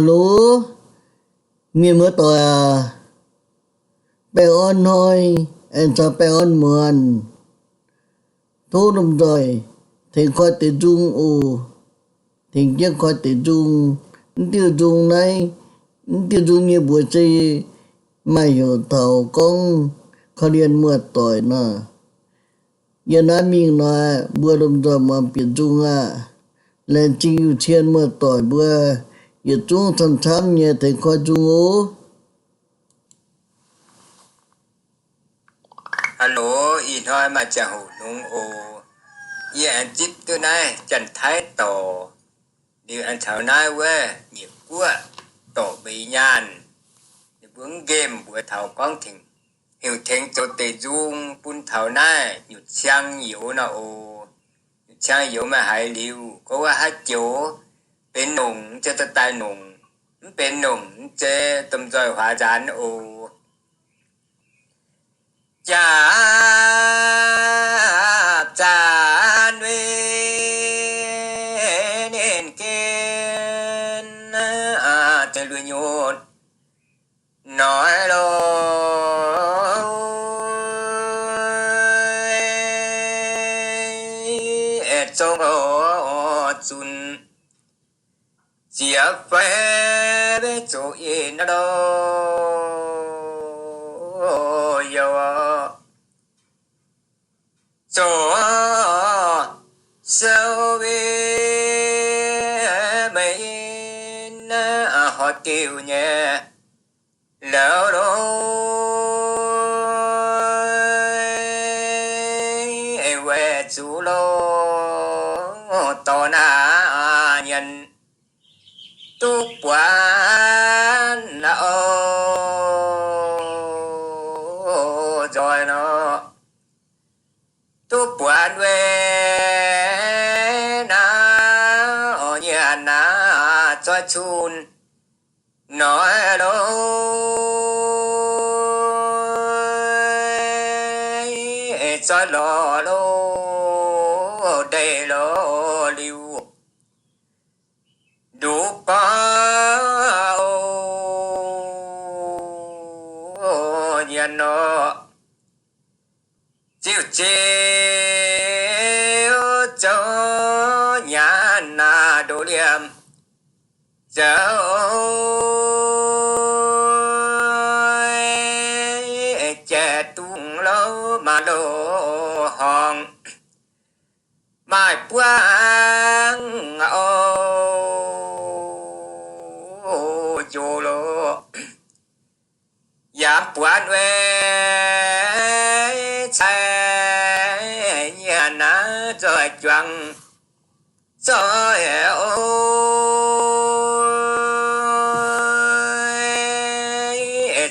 Lú mi mới tôi bé ôn thôi em cho bé ôn mượn thu đúng rồi thì coi tự dung thì chứ coi tự dung tiêu dung này tiêu dung như buổi chơi mà hiểu thầu con khó điên mượt tội nè giờ nói mình nói bữa đúng rồi mà biết dung lên chi ưu thiên mượt tội bữa giờ chúng thân tham nhẹ thì coi dung Alo, in thôi mà chả hủ nung Ý anh chít tôi này, chẳng thấy tổ. Điều anh thảo này quê, nhiều quá. Tổ bị nhàn. Điều vướng game bữa thảo con thỉnh. Hiểu thỉnh tổ tề dung, bún thảo này, nhiều chăng yếu nào Nhiều chăng yếu mà hãy liu. Có quá hát chỗ. Bên nùng cho ta tai nùng. Bên nùng chê tâm rồi hóa rán cha cha nên kiên chơi lùi nhột nói lối trong hồ chun chia phê bên chỗ yên đâu yêu chỗ sâu bên mình họ kêu nhẹ lỡ đôi quê chú lô to na nhân tu quán rồi nó tu quán về na nhà na cho chun nói lối cho lò lô để lô liu đủ có nhân nó chiều chiều cho nhà na đồ liệm dẫu trẻ tung lâu mà đồ hòn mai quang chô lô giảm quán về xe nhà ná rồi choăng rồi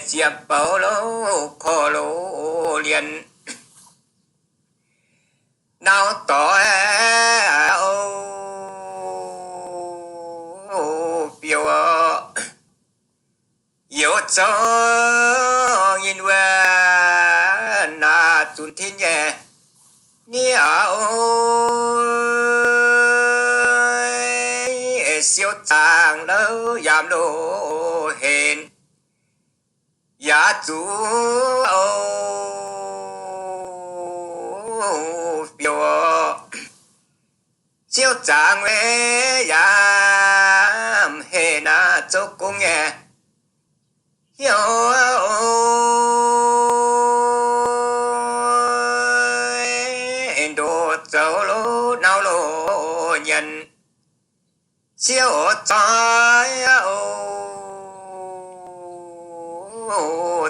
chiếc bảo lô khô lô liền nào tỏi biểu yếu cho nhìn về na chun thiên nhẹ ni siêu tàng đâu giảm đồ hên giá chú biểu siêu tàng về giảm hên cho cũng nhẹ hiểu đồ dấu lô nào lô nhân siêu trái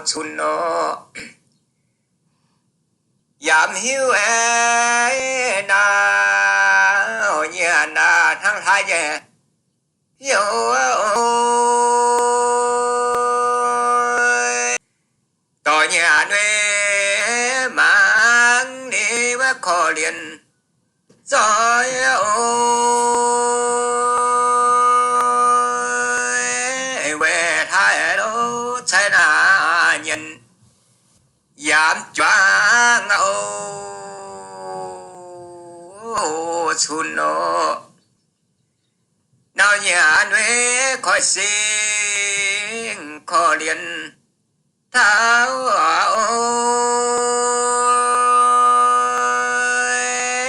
chun nó giảm hiu na nhà na thăng hai nhẹ hiểu tòa nhà nuê mang đi với khó liền rồi về thái đâu trái na nhân giảm choáng chun nó nào nhà nuê คอยสิ่งขอเรียนเท้าโอ้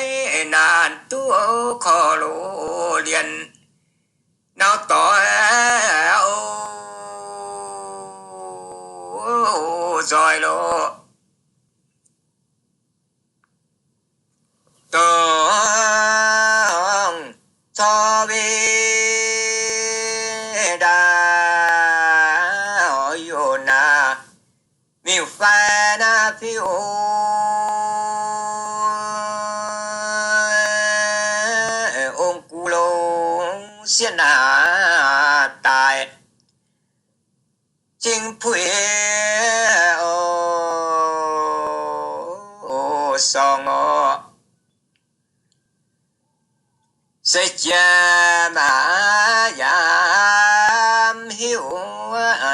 ยนานตัวขอรู้เรียนนาวต่อโอ้จอยโลต้องชอบดาอยู่นามีแฟนนะพี่โอองกุโลเสียนาตายจริงผู้โอสองเสียมายามหิว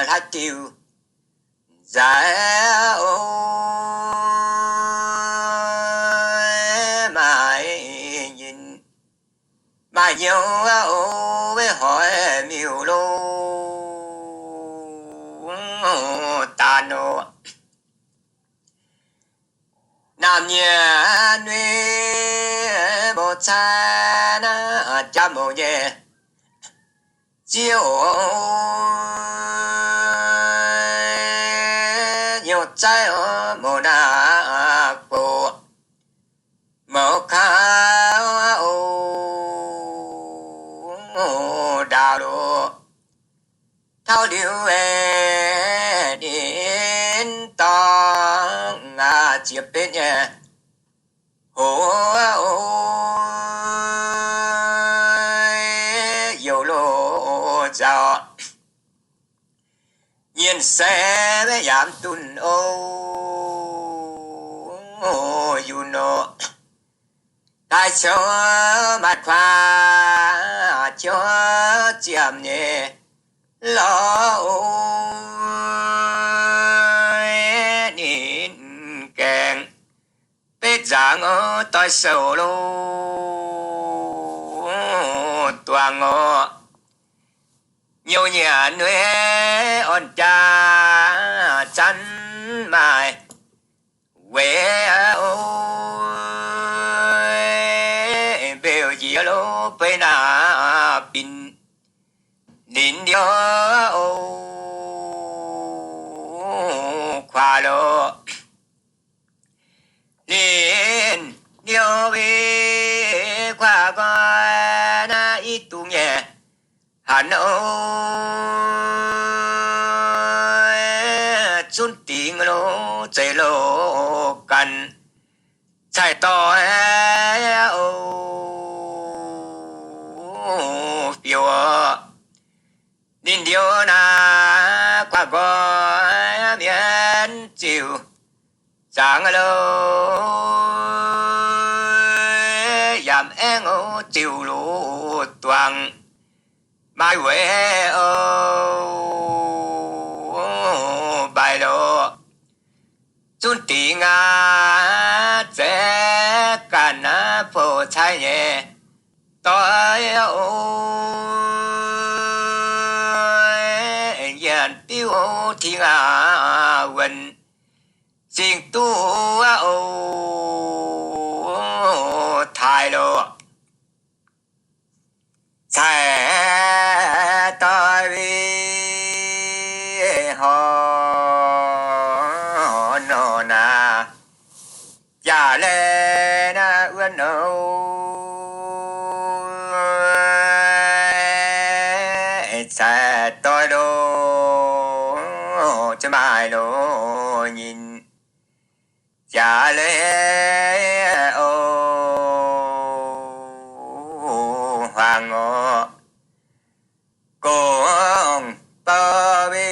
ทัดติวgiải mãi nhìn mà nhiều với hỏi miêu lô tàn nô nam nhà nuôi bộ cha na cha mồ nhẹ chiều nhiều trái ở mồ na cổ mồ khá ô đào đồ thao điều đến to chiếc bên nhà hồ yêu lô chào nhiên sẽ với giảm tuần you know tại cho mặt khoa cho chiếm nhẹ lo nín kèn biết rằng tôi sầu lô toàn nhiều nhà nuôi ôn cha chăn mai quê biểu gì lô bên à pin nín điếu khoa lô nín điếu về khoa coi na ít tu nhẹ hắn chun tiếng lô chạy lô cần chạy to phiêu nín điếu na khoa coi miễn chịu sáng lô giảm em chịu lô toàn mai quê bài đồ chun tiếng sẽ cần phổ trái nhẹ tôi nhận tiêu thiên quần xin tu thái đồ sẽ tôi vì họ nô na giả lê na ươn sẽ tôi đồ cho mai đồ nhìn giả lê hoàng con tơ bi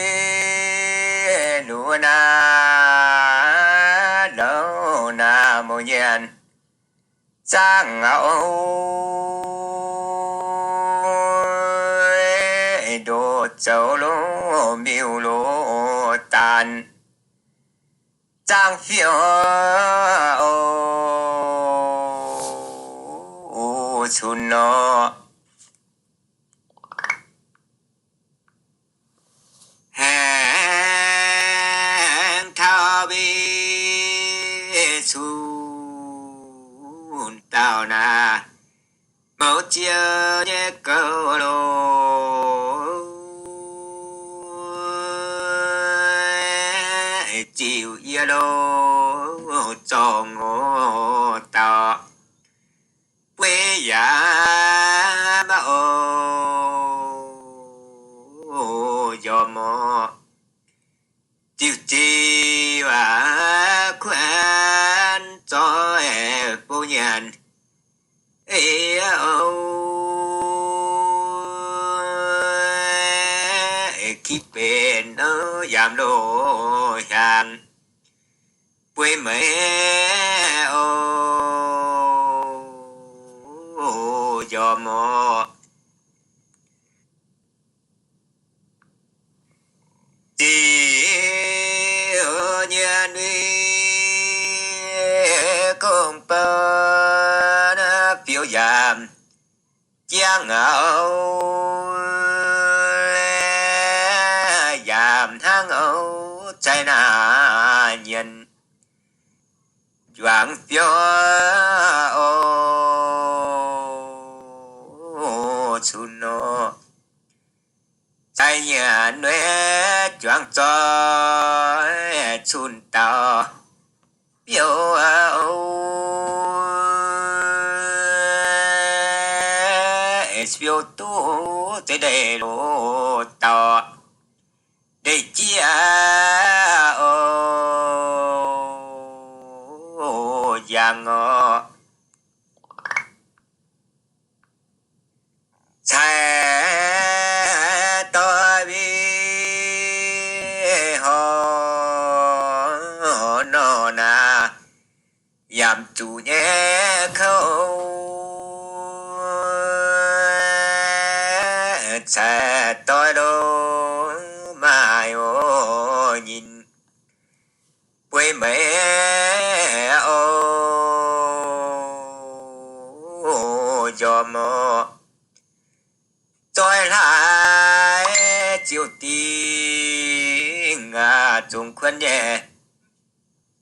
nụ na đâu na mô nhiên sang đồ châu lô miêu lô tàn trang phiêu chun nó lô cho ngô tọ quê ya ba ô yo mo tiêu chi và khoan cho vô nhàn ê ô khi bên ở giảm lô hàn quê mẹ ô yo mo đi ở nhà nuôi con ba na phiêu giảm giang âu giảm thang âu trái na nhân doãn phiêu ô chun nó trái nhà nuôi doãn cho chun tao phiêu âu phiêu tu tới đây lô tao để chia ô giang ngọ sai tôi biết họ nó na giảm chủ nhé khâu sai tôi đâu mai ô nhìn quê mẹ ô yo mo tôi lại chiều tiếng chung khuân nhẹ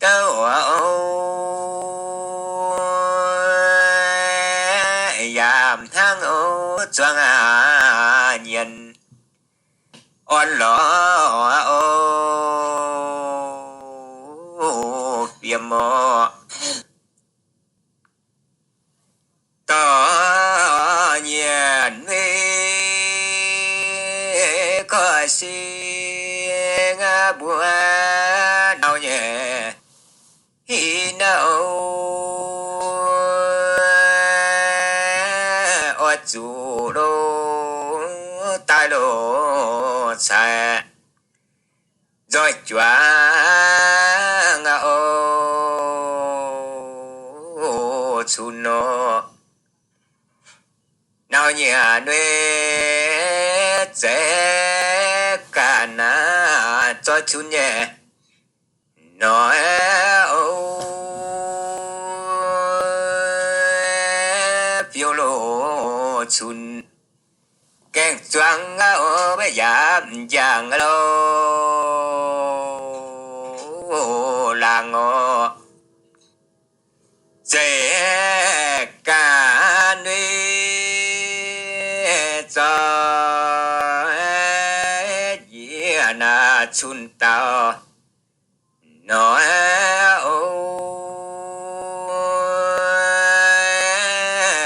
câu giảm thang ô choang nhân on lọ ô phiêm mò tỏ nhiên có xin bùa nào nhẹ hi nào ở chủ đô tai lô xa rồi choáng ô chun nó nào nhà nuôi dễ cả na cho chun nhẹ nói ô phiêu lô chun keng choang ô bé giảm giang lô là ngô dễ cả nuôi cho na chun tao nói ô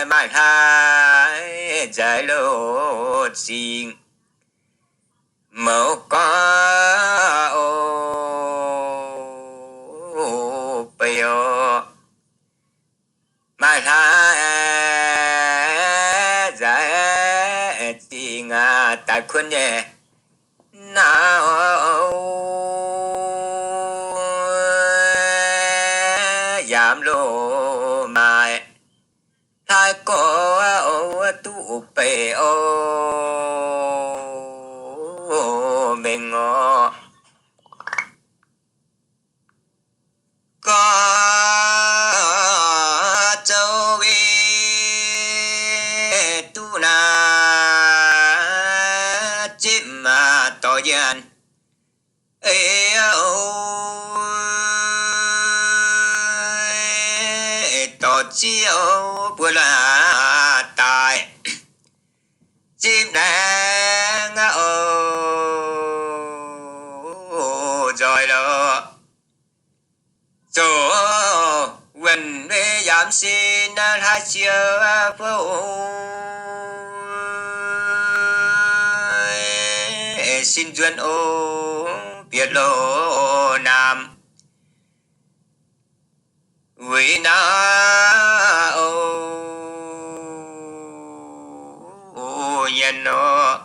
mai hai giải lô xin mẫu có ô bây ô mai hai giải xin tại khuôn nhẹ nào giảm lô mai thái có ô tu bề ô mình ngọ có châu vi tu na chim mà tỏ gian ê ô tỏ chiếu bữa là tài chim đang ô rồi đó xin tha chiều vô xin duyên ô biệt lộ nam vì na ô nhân ô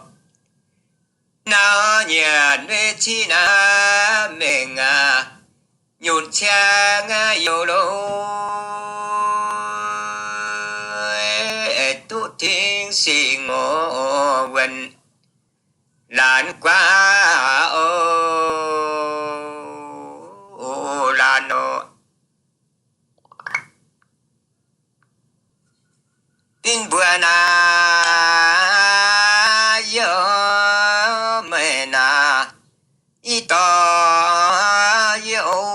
na nhà nơi chi na mình nhún cha nga yêu lâu tu thiên sinh ngô quên lan qua ô lan ô tin bữa na yo mẹ na y to yo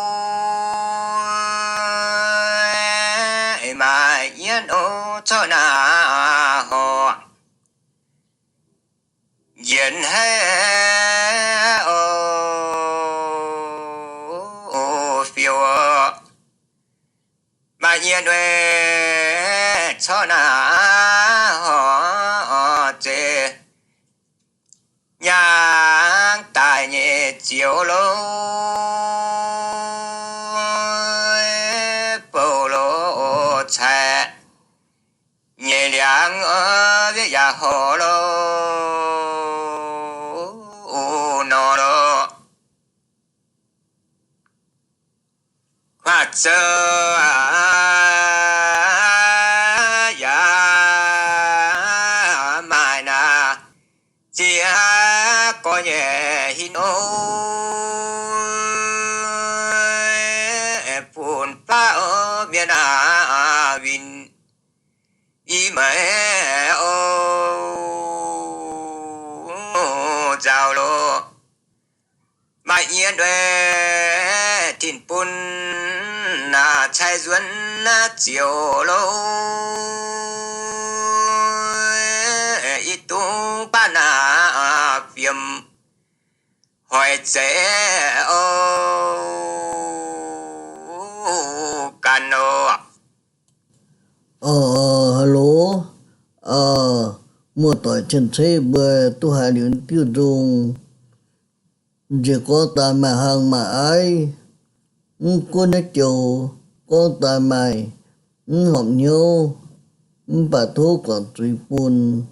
mà yên ô cho na ho yên hay ô phiêu mà yên về cho na ho chê nhang tài nhẹ chiều lâu bầu lô chạy nhẹ nhàng ở với nhà hồ lô nô lô hoa chơ ya mai na chỉ có nhẹ hin ô phun pa ở miền vin y mẹ ô giàu lô mai yên đuê thìn pun na chai duân na chiều lô y tu ba na phiêm hỏi chế ô cano hello mua tỏi chân xe bờ tu hai điểm tiêu dùng chỉ có tài mà hàng mà ai cô nói chiều có tài mày học nhau bà thố còn truy buồn